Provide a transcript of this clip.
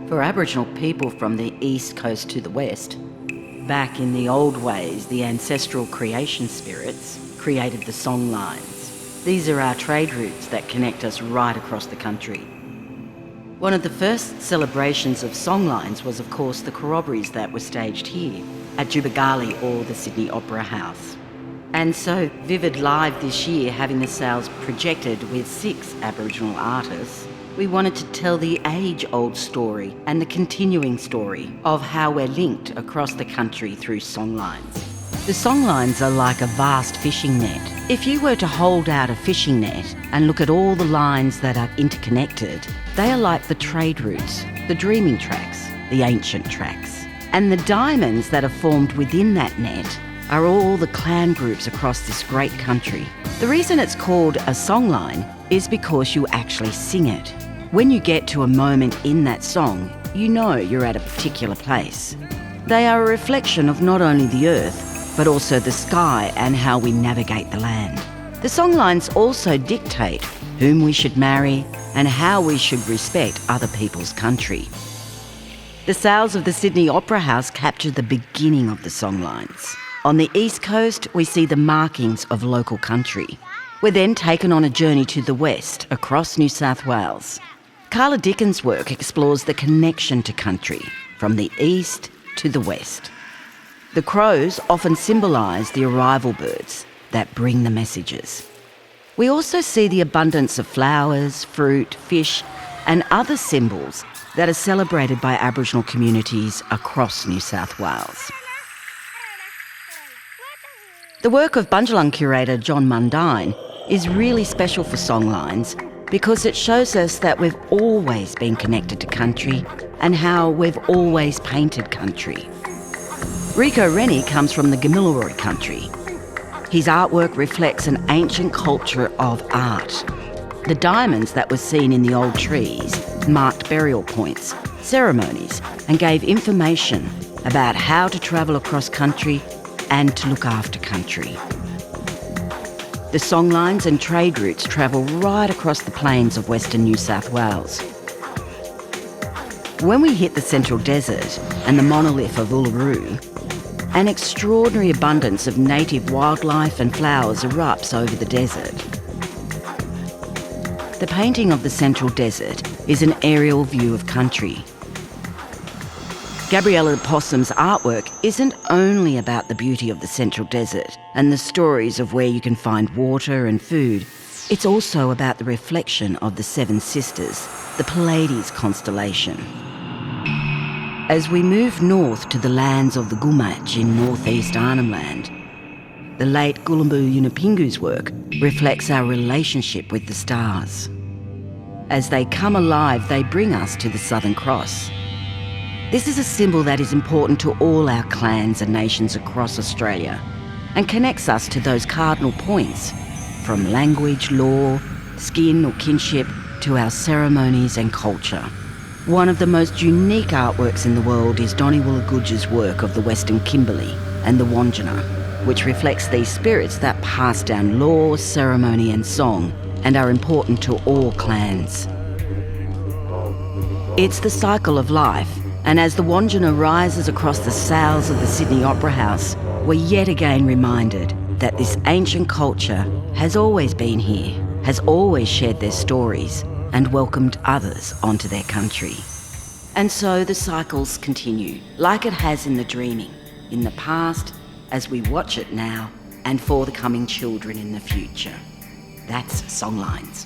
For Aboriginal people from the east coast to the west, back in the old ways, the ancestral creation spirits created the songlines. These are our trade routes that connect us right across the country. One of the first celebrations of songlines was, of course, the corroborees that were staged here at Jubagali or the Sydney Opera House. And so Vivid Live this year, having the sales projected with 6 Aboriginal artists, we wanted to tell the age-old story and the continuing story of how we're linked across the country through songlines. The songlines are like a vast fishing net. If you were to hold out a fishing net and look at all the lines that are interconnected, they are like the trade routes, the dreaming tracks, the ancient tracks. And the diamonds that are formed within that net are all the clan groups across this great country. The reason it's called a songline is because you actually sing it. When you get to a moment in that song, you know you're at a particular place. They are a reflection of not only the earth, but also the sky and how we navigate the land. The songlines also dictate whom we should marry and how we should respect other people's country. The sales of the Sydney Opera House capture the beginning of the songlines. On the east coast, we see the markings of local country. We're then taken on a journey to the west, across New South Wales. Carla Dickens' work explores the connection to country, from the east to the west. The crows often symbolise the arrival birds that bring the messages. We also see the abundance of flowers, fruit, fish, and other symbols that are celebrated by Aboriginal communities across New South Wales. The work of Bundjalung curator John Mundine is really special for songlines because it shows us that we've always been connected to country and how we've always painted country. Rico Rennie comes from the Gamilaroi country. His artwork reflects an ancient culture of art. The diamonds that were seen in the old trees marked burial points, ceremonies, and gave information about how to travel across country and to look after country. The songlines and trade routes travel right across the plains of Western New South Wales. When we hit the Central Desert and the monolith of Uluru, an extraordinary abundance of native wildlife and flowers erupts over the desert. The painting of the Central Desert is an aerial view of country. Gabriella Possum's artwork isn't only about the beauty of the Central Desert and the stories of where you can find water and food. It's also about the reflection of the Seven Sisters, the Pleiades constellation. As we move north to the lands of the Gumatj in northeast Arnhem Land, the late Gulumbu Yunupingu's work reflects our relationship with the stars. As they come alive, they bring us to the Southern Cross. This is a symbol that is important to all our clans and nations across Australia and connects us to those cardinal points, from language, law, skin or kinship, to our ceremonies and culture. One of the most unique artworks in the world is Donnie Woolagudge's work of the Western Kimberley and the Wandjina, which reflects these spirits that pass down law, ceremony and song and are important to all clans. It's the cycle of life. And as the Wandjina rises across the sails of the Sydney Opera House, we're yet again reminded that this ancient culture has always been here, has always shared their stories and welcomed others onto their country. And so the cycles continue, like it has in the dreaming, in the past, as we watch it now, and for the coming children in the future. That's Songlines.